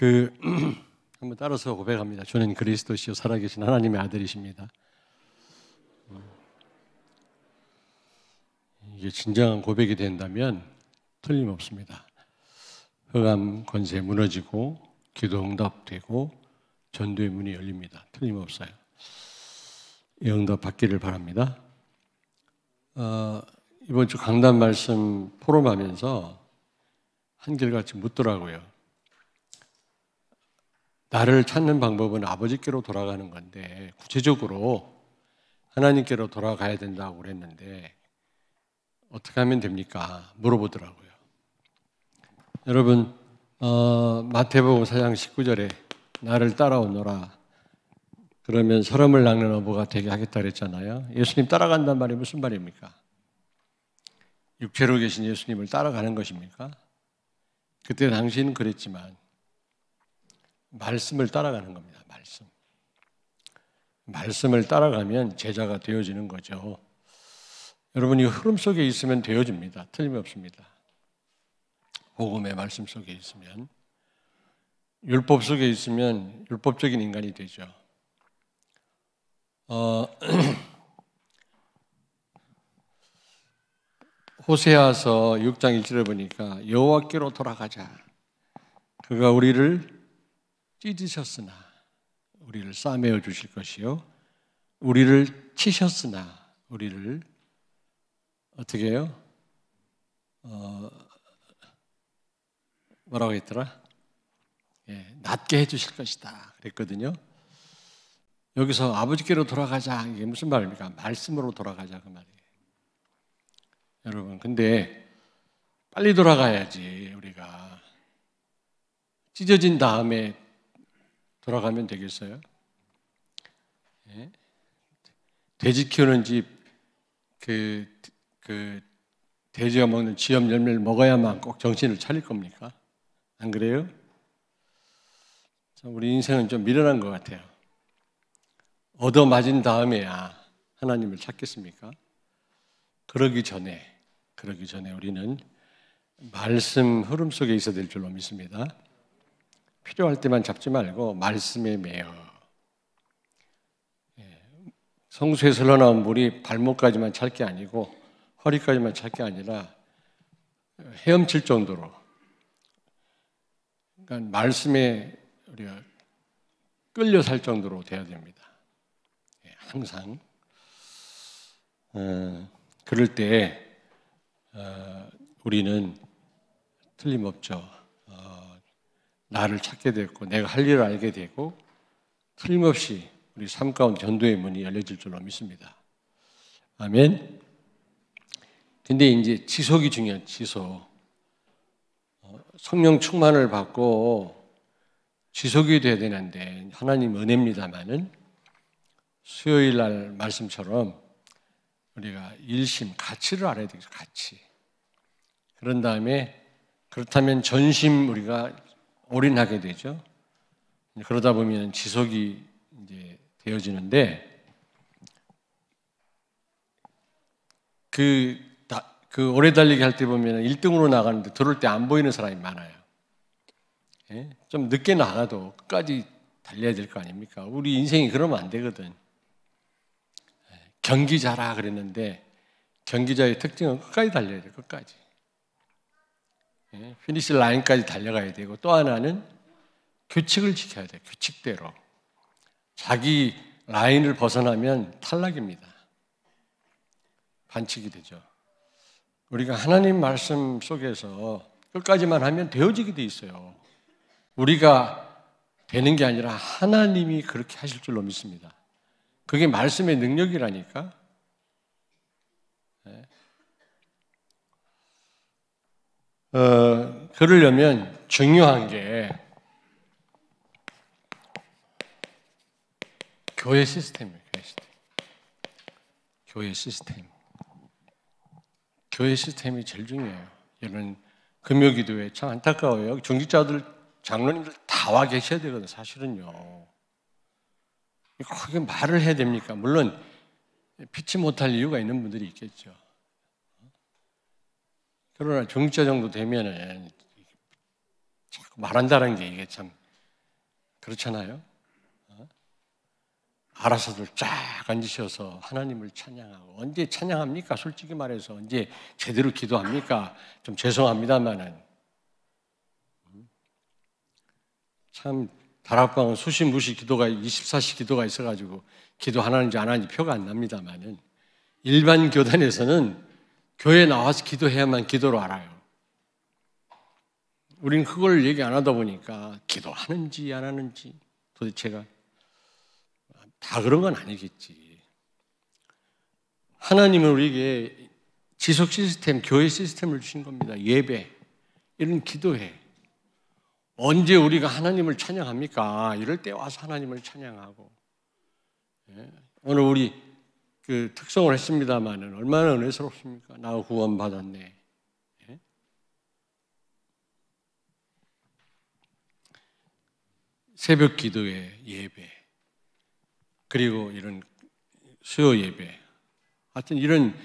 한번 따라서 고백합니다. 주는 그리스도시요 살아계신 하나님의 아들이십니다. 이게 진정한 고백이 된다면 틀림없습니다. 흑암 권세 무너지고 기도 응답되고 전도의 문이 열립니다. 틀림없어요. 이 응답 받기를 바랍니다. 이번 주 강단 말씀 포럼하면서 한결같이 묻더라고요. 나를 찾는 방법은 아버지께로 돌아가는 건데 구체적으로 하나님께로 돌아가야 된다고 그랬는데 어떻게 하면 됩니까? 물어보더라고요. 여러분 마태복음 4장 19절에 나를 따라오너라 그러면 사람을 낚는 어부가 되게 하겠다 그랬잖아요. 예수님 따라간단 말이 무슨 말입니까? 육체로 계신 예수님을 따라가는 것입니까? 그때 당시는 그랬지만 말씀을 따라가는 겁니다. 말씀을 따라가면 제자가 되어지는 거죠. 여러분 이 흐름 속에 있으면 되어집니다. 틀림없습니다. 복음의 말씀 속에 있으면 율법 속에 있으면 율법적인 인간이 되죠. 호세아서 6장 1절에 보니까 여호와께로 돌아가자. 그가 우리를 찢으셨으나 우리를 싸매어 주실 것이요 우리를 치셨으나 우리를 어떻게 해요? 뭐라고 했더라? 낫게 해주실 것이다 그랬거든요. 여기서 아버지께로 돌아가자 이게 무슨 말입니까? 말씀으로 돌아가자 그 말이에요. 여러분 근데 빨리 돌아가야지. 우리가 찢어진 다음에 돌아가면 되겠어요? 돼지 키우는 집 돼지가 먹는 쥐염 열매를 먹어야만 꼭 정신을 차릴 겁니까? 안 그래요? 우리 인생은 좀 미련한 것 같아요. 얻어맞은 다음에야 하나님을 찾겠습니까? 그러기 전에 우리는 말씀 흐름 속에 있어야 될 줄로 믿습니다. 필요할 때만 잡지 말고 말씀에 매여. 성수에서 흘러나온 물이 발목까지만 찰 게 아니고 허리까지만 찰 게 아니라 헤엄칠 정도로 그러니까 말씀에 우리가 끌려 살 정도로 돼야 됩니다. 항상 그럴 때 우리는 틀림없죠. 나를 찾게 됐고 내가 할 일을 알게 되고 틀림없이 우리 삶 가운데 전도의 문이 열려질 줄로 믿습니다. 아멘. 근데 이제 지속이 중요한 지속. 성령 충만을 받고 지속이 돼야 되는데 하나님 은혜입니다만은 수요일 날 말씀처럼 우리가 일심, 가치를 알아야 되겠죠. 가치. 그런 다음에 그렇다면 전심 우리가 올인하게 되죠. 그러다 보면 지속이 이제 되어지는데 그 오래 달리기 할 때 보면 1등으로 나가는데 들어올 때 안 보이는 사람이 많아요. 좀 늦게 나가도 끝까지 달려야 될 거 아닙니까? 우리 인생이 그러면 안 되거든. 경기자라 그랬는데 경기자의 특징은 끝까지 달려야 돼요. 끝까지. 피니시 라인까지 달려가야 되고 또 하나는 규칙을 지켜야 돼요. 규칙대로. 자기 라인을 벗어나면 탈락입니다. 반칙이 되죠. 우리가 하나님 말씀 속에서 끝까지만 하면 되어지게 돼 있어요. 우리가 되는 게 아니라 하나님이 그렇게 하실 줄로 믿습니다. 그게 말씀의 능력이라니까. 그러려면 중요한 게 교회 시스템이에요. 교회 시스템. 교회 시스템이 제일 중요해요. 여러분 금요기도회 참 안타까워요. 중직자들, 장로님들 다 와 계셔야 되거든요. 사실은요. 그게 말을 해야 됩니까? 물론 피치 못할 이유가 있는 분들이 있겠죠. 그러나 중직자 정도 되면은 자꾸 말한다는 게 이게 참 그렇잖아요. 알아서들 쫙 앉으셔서 하나님을 찬양하고, 언제 찬양합니까? 솔직히 말해서 언제 제대로 기도합니까? 좀 죄송합니다만은 참 다락방은 수시무시 기도가 24시 기도가 있어가지고 기도 하나인지 안 하는지 표가 안 납니다만은 일반 교단에서는 교회에 나와서 기도해야만 기도로 알아요. 우린 그걸 얘기 안 하다 보니까 기도하는지 안 하는지 도대체가 다 그런 건 아니겠지. 하나님은 우리에게 지속 시스템, 교회 시스템을 주신 겁니다. 예배, 이런 기도회. 언제 우리가 하나님을 찬양합니까? 이럴 때 와서 하나님을 찬양하고. 오늘 우리 그 특성을 했습니다만은 얼마나 은혜스럽습니까? 나 구원받았네. 새벽 기도회, 예배. 그리고 이런 수요 예배. 하여튼 이런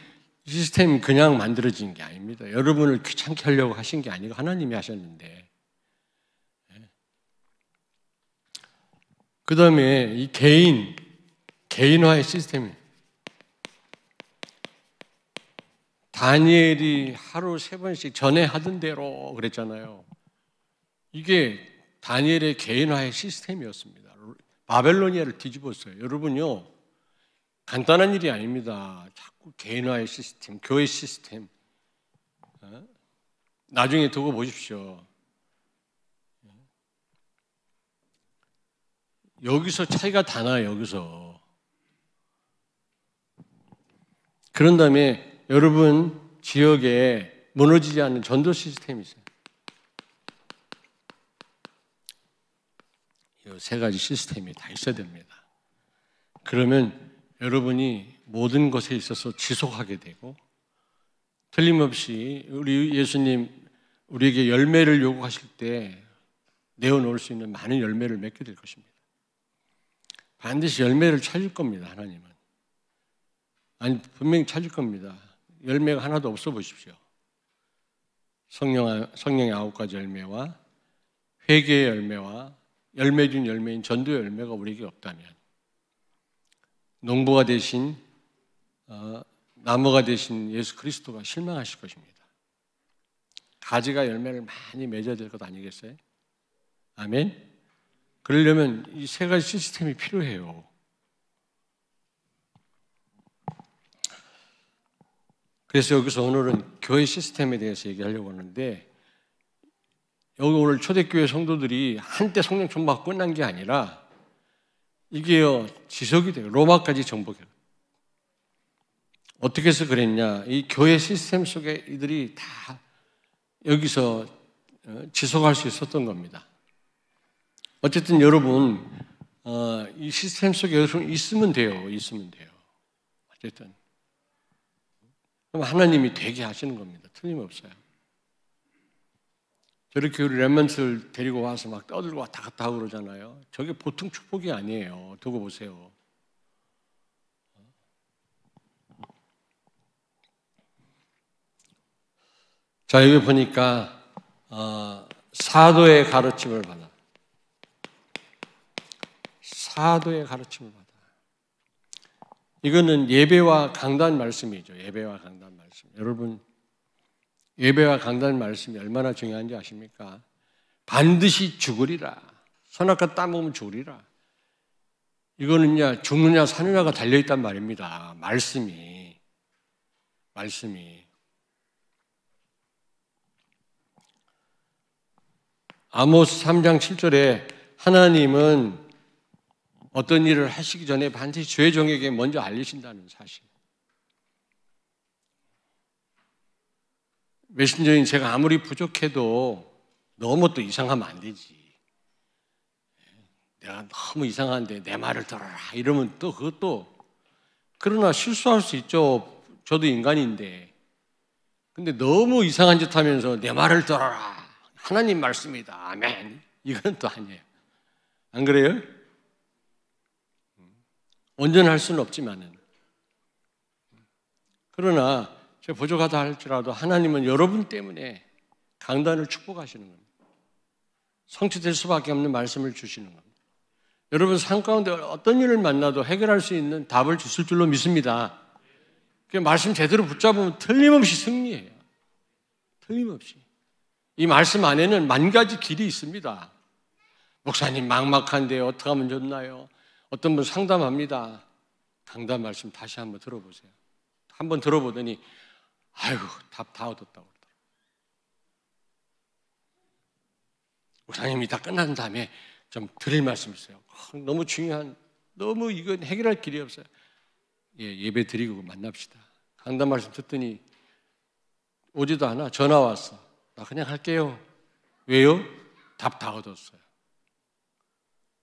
시스템이 그냥 만들어진 게 아닙니다. 여러분을 귀찮게 하려고 하신 게 아니고 하나님이 하셨는데. 그 다음에 이 개인화의 시스템이. 다니엘이 하루 3번씩 전에 하던 대로 그랬잖아요. 이게 다니엘의 개인화의 시스템이었습니다. 바벨로니아를 뒤집었어요. 여러분요, 간단한 일이 아닙니다. 자꾸 개인화의 시스템, 교회 시스템. 나중에 두고 보십시오. 여기서 차이가 다 나요, 여기서. 그런 다음에 여러분 지역에 무너지지 않는 전도 시스템이 있어요. 이 3가지 시스템이 다 있어야 됩니다. 그러면 여러분이 모든 것에 있어서 지속하게 되고, 틀림없이 우리 예수님 우리에게 열매를 요구하실 때 내어놓을 수 있는 많은 열매를 맺게 될 것입니다. 반드시 열매를 찾을 겁니다, 하나님은. 아니, 분명히 찾을 겁니다. 열매가 하나도 없어 보십시오. 성령의 9가지 열매와 회개의 열매와 열매 중 열매인 전도의 열매가 우리에게 없다면, 농부가 되신 나무가 되신 예수 그리스도가 실망하실 것입니다. 가지가 열매를 많이 맺어야 될 것 아니겠어요? 아멘? 그러려면 이 3가지 시스템이 필요해요. 그래서 여기서 오늘은 교회 시스템에 대해서 얘기하려고 하는데, 여기 오늘 초대교회 성도들이 한때 성령 충만하고 끝난 게 아니라 이게요, 지속이 돼요. 로마까지 정복해요. 어떻게 해서 그랬냐? 이 교회 시스템 속에 이들이 다 여기서 지속할 수 있었던 겁니다. 어쨌든 여러분, 이 시스템 속에 있으면 돼요. 있으면 돼요. 어쨌든. 그럼 하나님이 되게 하시는 겁니다. 틀림없어요. 저렇게 우리 렘넌트를 데리고 와서 막 떠들고 왔다 갔다 하고 그러잖아요. 저게 보통 축복이 아니에요. 두고 보세요. 자, 여기 보니까 사도의 가르침을 받아. 사도의 가르침을 받아. 이거는 예배와 강단 말씀이죠. 예배와 강단 말씀. 여러분, 예배와 강단 말씀이 얼마나 중요한지 아십니까? 반드시 죽으리라. 선악과 따먹으면 죽으리라. 이거는요, 죽느냐 사느냐가 달려있단 말입니다. 말씀이. 아모스 3장 7절에 하나님은 어떤 일을 하시기 전에 반드시 죄 종에게 먼저 알리신다는 사실. 메신저인 제가 아무리 부족해도 너무 또 이상하면 안 되지. 내가 너무 이상한데 내 말을 들어라 이러면 또 그것도, 그러나 실수할 수 있죠. 저도 인간인데. 근데 너무 이상한 짓 하면서 내 말을 들어라, 하나님 말씀이다, 아멘, 이건 또 아니에요. 안 그래요? 온전할 수는 없지만은. 그러나 제가 부족하다 할지라도 하나님은 여러분 때문에 강단을 축복하시는 겁니다. 성취될 수밖에 없는 말씀을 주시는 겁니다. 여러분 삶 가운데 어떤 일을 만나도 해결할 수 있는 답을 주실 줄로 믿습니다. 그 말씀 제대로 붙잡으면 틀림없이 승리해요. 틀림없이. 이 말씀 안에는 만 가지 길이 있습니다. 목사님 막막한데 어떻게 하면 좋나요? 어떤 분 상담합니다. 강단 말씀 다시 한번 들어보세요. 한번 들어보더니 아이고 답 다 얻었다고 그러더라고요. 목사님이 다 끝난 다음에 좀 드릴 말씀 있어요. 너무 중요한, 너무 이건 해결할 길이 없어요. 예배 드리고 만납시다. 강단 말씀 듣더니 오지도 않아. 전화 왔어. 나 그냥 할게요. 왜요? 답 다 얻었어요.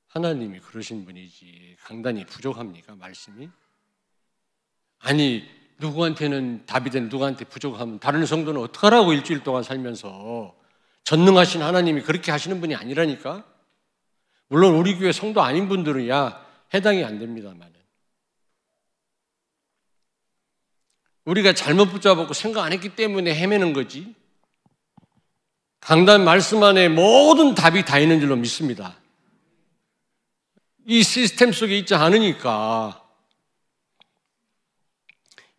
하나님이 그러신 분이지 강단이 부족합니까? 말씀이? 아니 누구한테는 답이 되는 누구한테 부족하면 다른 성도는 어떡하라고 일주일 동안 살면서 전능하신 하나님이 그렇게 하시는 분이 아니라니까. 물론 우리 교회 성도 아닌 분들은 해당이 안 됩니다만 우리가 잘못 붙잡았고 생각 안 했기 때문에 헤매는 거지. 강단 말씀 안에 모든 답이 다 있는 줄로 믿습니다. 이 시스템 속에 있지 않으니까.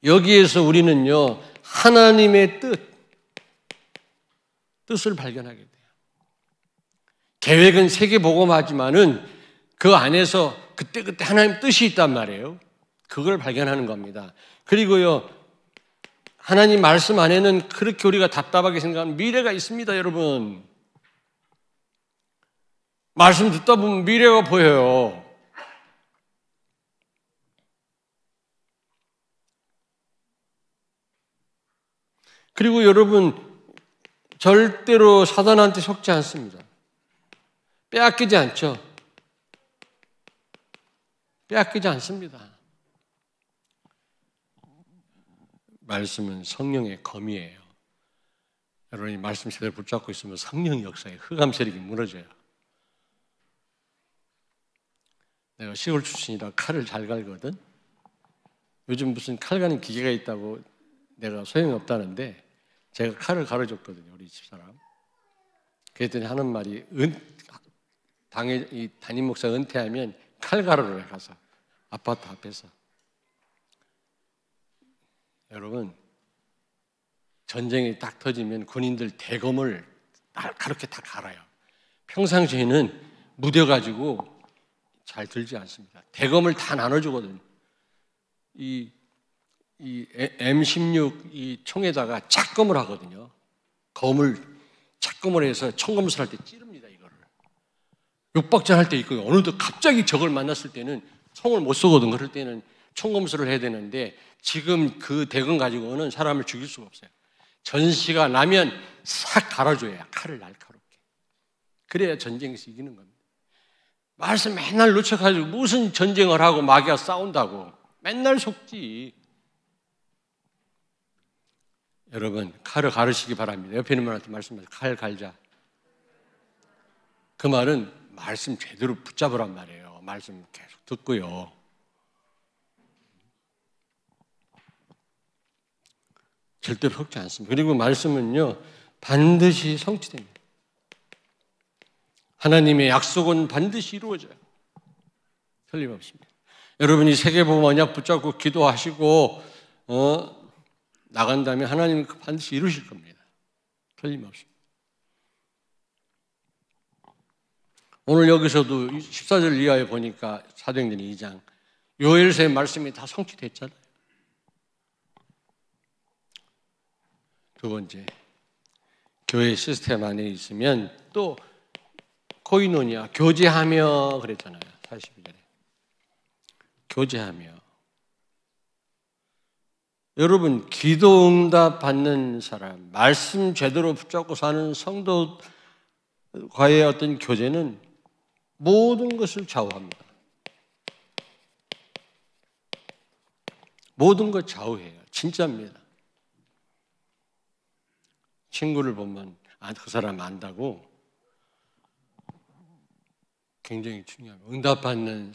여기에서 우리는요 하나님의 뜻을 발견하게 돼요. 계획은 세계복음하지만은 그 안에서 그때그때 하나님 뜻이 있단 말이에요. 그걸 발견하는 겁니다. 그리고요 하나님 말씀 안에는 그렇게 우리가 답답하게 생각하는 미래가 있습니다. 여러분 말씀 듣다 보면 미래가 보여요. 그리고 여러분 절대로 사단한테 속지 않습니다. 빼앗기지 않죠. 빼앗기지 않습니다. 말씀은 성령의 검이에요. 여러분이 말씀 제대로 붙잡고 있으면 성령 역사에 흑암 세력이 무너져요. 내가 시골 출신이라 칼을 잘 갈거든. 요즘 무슨 칼 가는 기계가 있다고 내가 소용이 없다는데 제가 칼을 가르쳤거든요. 우리 집사람. 그랬더니 하는 말이 이 담임 목사 은퇴하면 칼 가르러 가서 아파트 앞에서. 여러분 전쟁이 딱 터지면 군인들 대검을 그렇게 다 갈아요. 평상시에는 무뎌가지고 잘 들지 않습니다. 대검을 다 나눠주거든요. 이 M16 이 총에다가 착검을 하거든요. 검을 착검을 해서 총검술 할 때 찌릅니다. 이거를 육박전 할 때 있고 어느덧 갑자기 적을 만났을 때는 총을 못 쏘거든. 그럴 때는 총검술을 해야 되는데 지금 그 대검 가지고는 사람을 죽일 수가 없어요. 전시가 나면 싹 갈아줘야 칼을 날카롭게. 그래야 전쟁에서 이기는 겁니다. 말씀 맨날 놓쳐가지고 무슨 전쟁을 하고 마귀와 싸운다고 맨날 속지. 여러분 칼을 가르시기 바랍니다. 옆에 있는 분한테 말씀하세요. 칼 갈자. 그 말은 말씀 제대로 붙잡으란 말이에요. 말씀 계속 듣고요. 절대로 속지 않습니다. 그리고 말씀은요 반드시 성취됩니다. 하나님의 약속은 반드시 이루어져요. 틀림없습니다. 여러분이 세계복음 언약 붙잡고 기도하시고 나간다면 하나님은 반드시 이루실 겁니다. 틀림없습니다. 오늘 여기서도 14절 이하에 보니까 사도행전 2장 요엘서의 말씀이 다 성취됐잖아요. 두 번째, 교회 시스템 안에 있으면 또 코이노니아, 교제하며 그랬잖아요. 42절에. 교제하며. 여러분, 기도 응답 받는 사람, 말씀 제대로 붙잡고 사는 성도과의 어떤 교제는 모든 것을 좌우합니다. 모든 것 좌우해요. 진짜입니다. 친구를 보면 그 사람 안다고 굉장히 중요합니다. 응답받는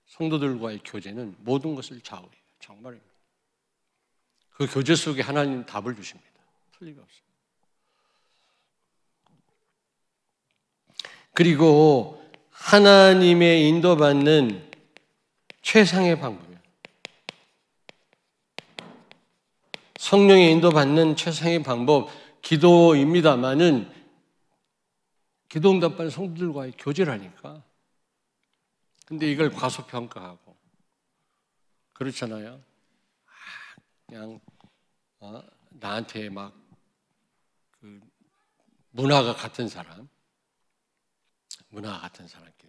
성도들과의 교제는 모든 것을 좌우해요. 정말입니다. 그 교제 속에 하나님 답을 주십니다. 틀림없습니다. 그리고 하나님의 인도받는 최상의 방법이에요. 성령의 인도받는 최상의 방법, 기도입니다마는 기도 응답받는 성도들과의 교제를 하니까. 근데 이걸 과소평가하고 그렇잖아요. 그냥 나한테 막 그 문화가 같은 사람끼리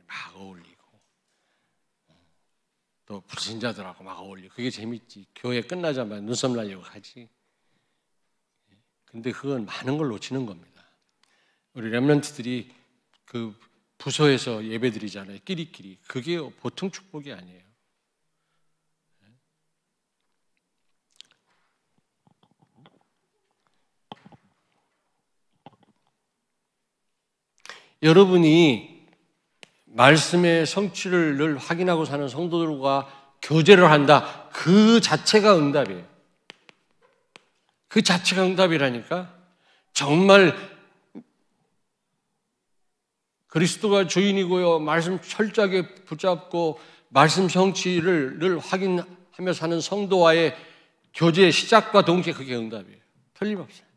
막 어울리고 또 불신자들하고 막 어울리고 그게 재밌지. 교회 끝나자마자 눈썹 날리고 하지. 근데 그건 많은 걸 놓치는 겁니다. 우리 렘넌트들이 그 부서에서 예배드리잖아요. 끼리끼리. 그게 보통 축복이 아니에요. 여러분이 말씀의 성취를 늘 확인하고 사는 성도들과 교제를 한다. 그 자체가 응답이에요. 그 자체가 응답이라니까. 정말 그리스도가 주인이고요. 말씀 철저하게 붙잡고 말씀 성취를 늘 확인하며 사는 성도와의 교제의 시작과 동시에 그게 응답이에요. 틀림없어요.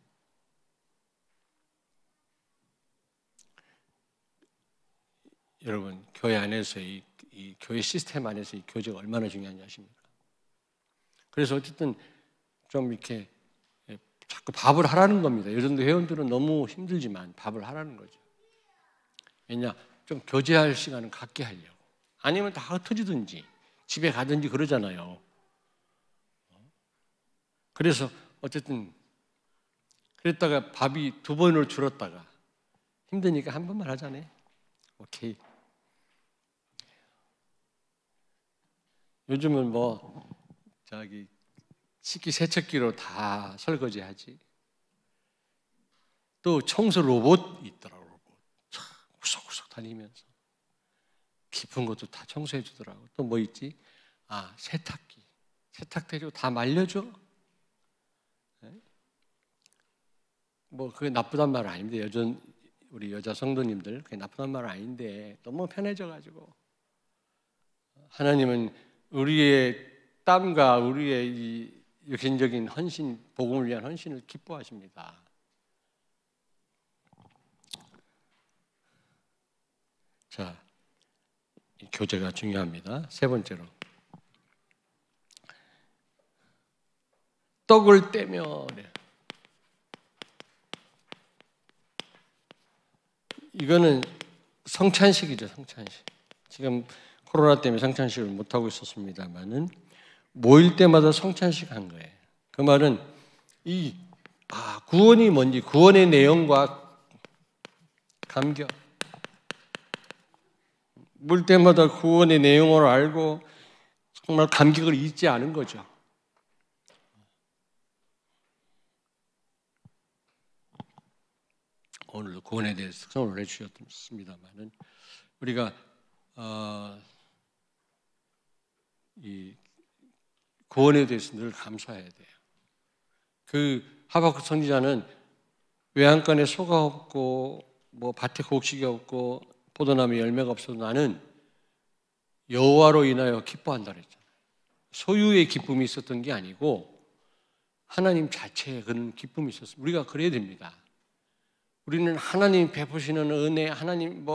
여러분, 교회 안에서 이 교회 시스템 안에서 이 교제가 얼마나 중요한지 아십니까? 그래서 어쨌든 좀 이렇게 자꾸 밥을 하라는 겁니다. 요즘도 회원들은 너무 힘들지만 밥을 하라는 거죠. 왜냐? 좀 교제할 시간을 갖게 하려고. 아니면 다 흩어지든지 집에 가든지 그러잖아요. 그래서 어쨌든 그랬다가 밥이 2번으로 줄었다가 힘드니까 한 번만 하자네. 오케이. 요즘은 식기세척기로 다 설거지하지. 또 청소 로봇 있더라고. 로봇. 구석구석 다니면서 깊은 것도 다 청소해 주더라고. 또 뭐 있지? 세탁기. 세탁대로 다 말려줘. 네? 그게 나쁘단 말은 아닌데 우리 여자 성도님들 그게 나쁘단 말은 아닌데 너무 편해져가지고 하나님은 우리의 땀과 우리의 이 육신적인 헌신, 복음을 위한 헌신을 기뻐하십니다. 자, 이 교제가 중요합니다. 3번째로 떡을 떼며 이거는 성찬식이죠. 성찬식. 지금 코로나 때문에 성찬식을 못하고 있었습니다만은 모일 때마다 성찬식 한 거예요. 그 말은 구원이 뭔지, 구원의 내용과 감격. 물 때마다 구원의 내용을 알고 정말 감격을 잊지 않은 거죠. 오늘도 구원에 대해서 특성을 해주셨습니다만은 우리가 이 구원에 대해서 늘 감사해야 돼요. 그 하박국 선지자는 외양간에 소가 없고 밭에 곡식이 없고 포도나무에 열매가 없어도 나는 여호와로 인하여 기뻐한다 그랬잖아요. 소유의 기쁨이 있었던 게 아니고 하나님 자체의 그런 기쁨이 있었어요. 우리가 그래야 됩니다. 우리는 하나님 베푸시는 은혜, 하나님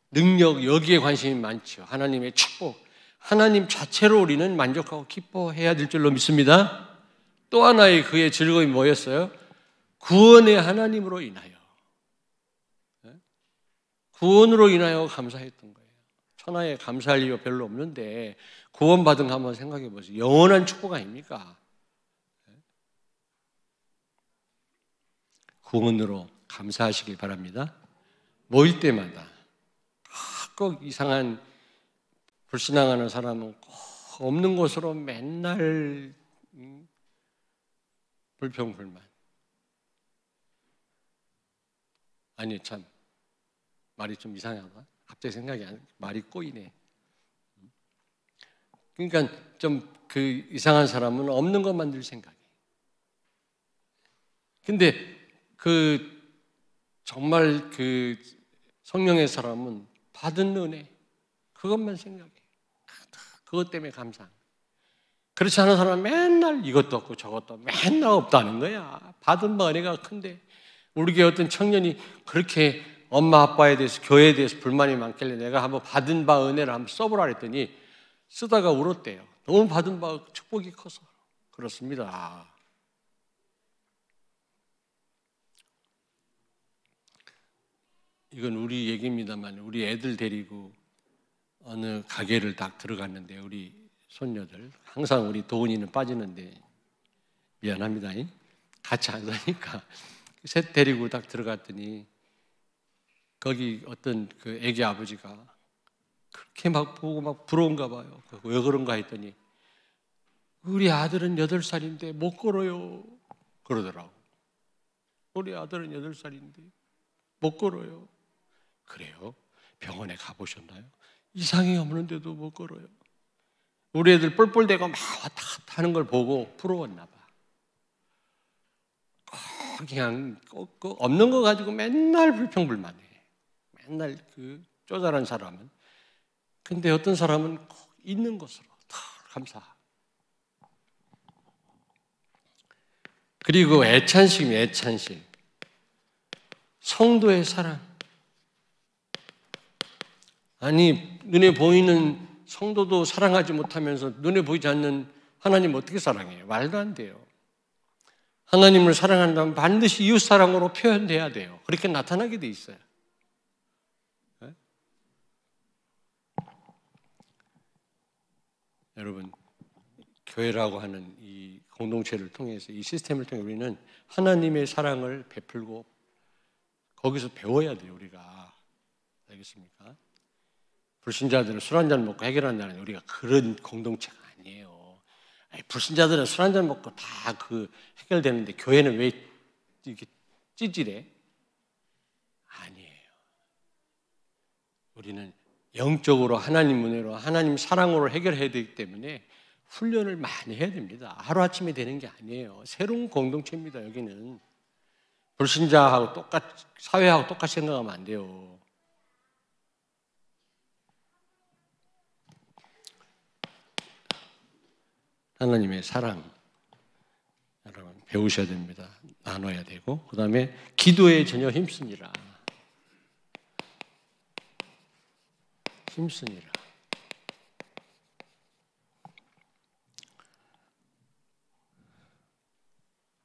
능력 여기에 관심이 많죠. 하나님의 축복, 하나님 자체로 우리는 만족하고 기뻐해야 될 줄로 믿습니다. 또 하나의 그의 즐거움이 뭐였어요? 구원의 하나님으로 인하여, 구원으로 인하여 감사했던 거예요. 천하에 감사할 이유가 별로 없는데 구원받은 거 한번 생각해 보세요. 영원한 축복 아닙니까? 구원으로 감사하시길 바랍니다. 모일 때마다 꼭 이상한 불신앙하는 사람은 꼭 없는 곳으로 맨날 불평불만. 아니 참 말이 좀 이상하다. 갑자기 생각이 말이 꼬이네. 그러니까 좀 그 이상한 사람은 없는 것만 늘 생각해. 근데 정말 성령의 사람은 받은 은혜, 그것만 생각해. 그것 때문에 감사한 거야. 그렇지 않은 사람은 맨날 이것도 없고 저것도 맨날 없다는 거야. 받은 바 은혜가 큰데, 우리 교회 어떤 청년이 그렇게 엄마 아빠에 대해서, 교회에 대해서 불만이 많길래 내가 한번 받은 바 은혜를 한번 써보라 그랬더니 쓰다가 울었대요. 너무 받은 바 축복이 커서. 그렇습니다. 이건 우리 얘기입니다만, 우리 애들 데리고 어느 가게를 딱 들어갔는데, 우리 손녀들 항상 우리 도훈이는 빠지는데 미안합니다. 같이 안 사니까 셋 데리고 딱 들어갔더니 거기 어떤 그 애기 아버지가 그렇게 막 보고 막 부러운가 봐요. 왜 그런가 했더니 우리 아들은 8살인데 못 걸어요 그러더라고. 우리 아들은 8살인데 못 걸어요. 그래요? 병원에 가보셨나요? 이상이 없는데도 못 걸어요. 우리 애들 뻘뻘대고 막 왔다 갔다 하는 걸 보고 부러웠나 봐. 그냥 없는 거 가지고 맨날 불평불만해. 맨날 그 쪼잘한 사람은. 근데 어떤 사람은 꼭 있는 것으로 더 감사하고. 그리고 애찬식입니다. 애찬식. 성도의 사랑. 아니, 눈에 보이는 성도도 사랑하지 못하면서 눈에 보이지 않는 하나님 어떻게 사랑해요? 말도 안 돼요. 하나님을 사랑한다면 반드시 이웃사랑으로 표현돼야 돼요. 그렇게 나타나게 돼 있어요. 네? 여러분, 교회라고 하는 이 공동체를 통해서, 이 시스템을 통해 우리는 하나님의 사랑을 베풀고 거기서 배워야 돼요, 우리가. 알겠습니까? 불신자들은 술 한잔 먹고 해결한다는, 우리가 그런 공동체가 아니에요. 불신자들은 술 한잔 먹고 다 그 해결되는데 교회는 왜 이렇게 찌질해? 아니에요. 우리는 영적으로 하나님 은혜로, 하나님 사랑으로 해결해야 되기 때문에 훈련을 많이 해야 됩니다. 하루아침에 되는 게 아니에요. 새로운 공동체입니다. 여기는 불신자하고 똑같이, 사회하고 똑같이 생각하면 안 돼요. 하나님의 사랑, 여러분 배우셔야 됩니다. 나눠야 되고, 그 다음에 기도에 전혀 힘쓰니라. 힘쓰니라.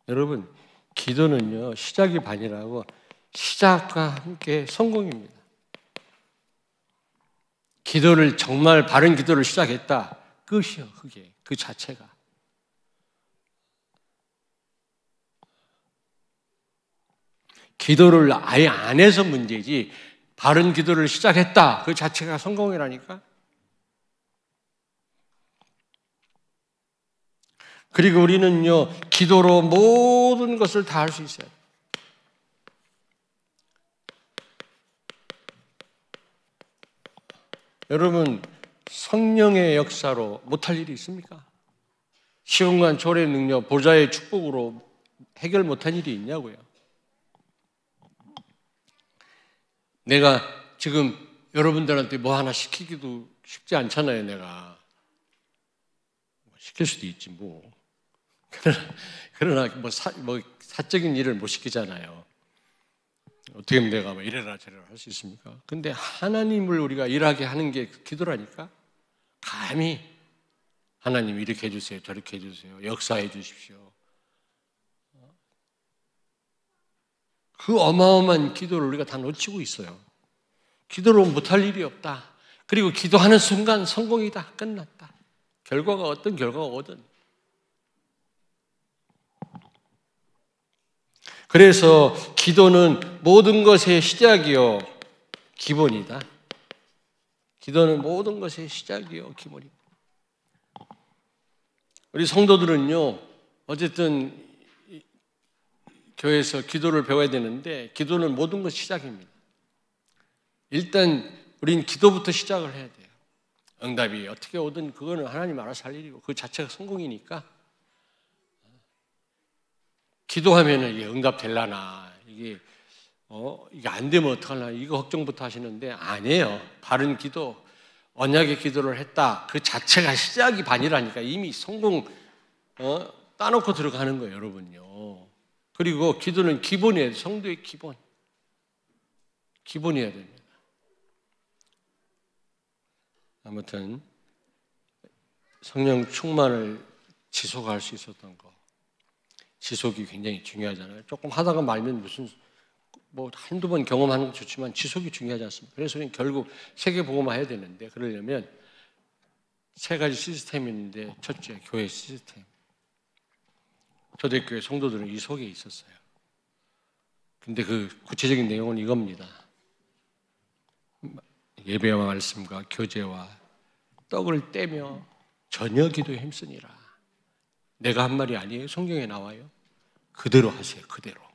여러분, 기도는요, 시작이 반이라고, 시작과 함께 성공입니다. 기도를 정말 바른 기도를 시작했다. 끝이요, 그게. 그 자체가. 기도를 아예 안 해서 문제지, 바른 기도를 시작했다. 그 자체가 성공이라니까. 그리고 우리는요, 기도로 모든 것을 다 할 수 있어요. 여러분, 성령의 역사로 못할 일이 있습니까? 시험관 조례 능력, 보좌의 축복으로 해결 못한 일이 있냐고요. 내가 지금 여러분들한테 뭐 하나 시키기도 쉽지 않잖아요, 내가. 시킬 수도 있지, 뭐. 그러나 뭐 사적인 일을 못 시키잖아요. 어떻게 하면 내가 뭐 이래라 저래라 할 수 있습니까? 근데 하나님을 우리가 일하게 하는 게 기도라니까. 감히 하나님 이렇게 해주세요, 저렇게 해주세요, 역사해 주십시오. 그 어마어마한 기도를 우리가 다 놓치고 있어요. 기도로 못할 일이 없다. 그리고 기도하는 순간 성공이다. 끝났다. 결과가 어떤 결과가 오든. 그래서 기도는 모든 것의 시작이요 기본이다. 기도는 모든 것의 시작이요 기본이다. 우리 성도들은요, 어쨌든 교회에서 기도를 배워야 되는데, 기도는 모든 것의 시작입니다. 일단 우린 기도부터 시작을 해야 돼요. 응답이 어떻게 오든 그거는 하나님 알아서 할 일이고, 그 자체가 성공이니까. 기도하면은 이게 응답 될라나, 이게 이게 안 되면 어떡하나 이거 걱정부터 하시는데 아니에요. 바른 기도, 언약의 기도를 했다. 그 자체가 시작이 반이라니까 이미 성공 따놓고 들어가는 거예요, 여러분요. 그리고 기도는 기본이에요. 성도의 기본. 기본이어야 됩니다. 아무튼 성령 충만을 지속할 수 있었던 거. 지속이 굉장히 중요하잖아요. 조금 하다가 말면 무슨 한두 번 경험하는 건 좋지만 지속이 중요하지 않습니까? 그래서 결국 세계복음화 해야 되는데 그러려면 세 가지 시스템이 있는데 첫째, 교회 시스템. 초대교회 성도들은 이 속에 있었어요. 근데 그 구체적인 내용은 이겁니다. 예배와 말씀과 교제와 떡을 떼며 전혀 기도에 힘쓰니라. 내가 한 말이 아니에요. 성경에 나와요. 그대로 하세요. 그대로.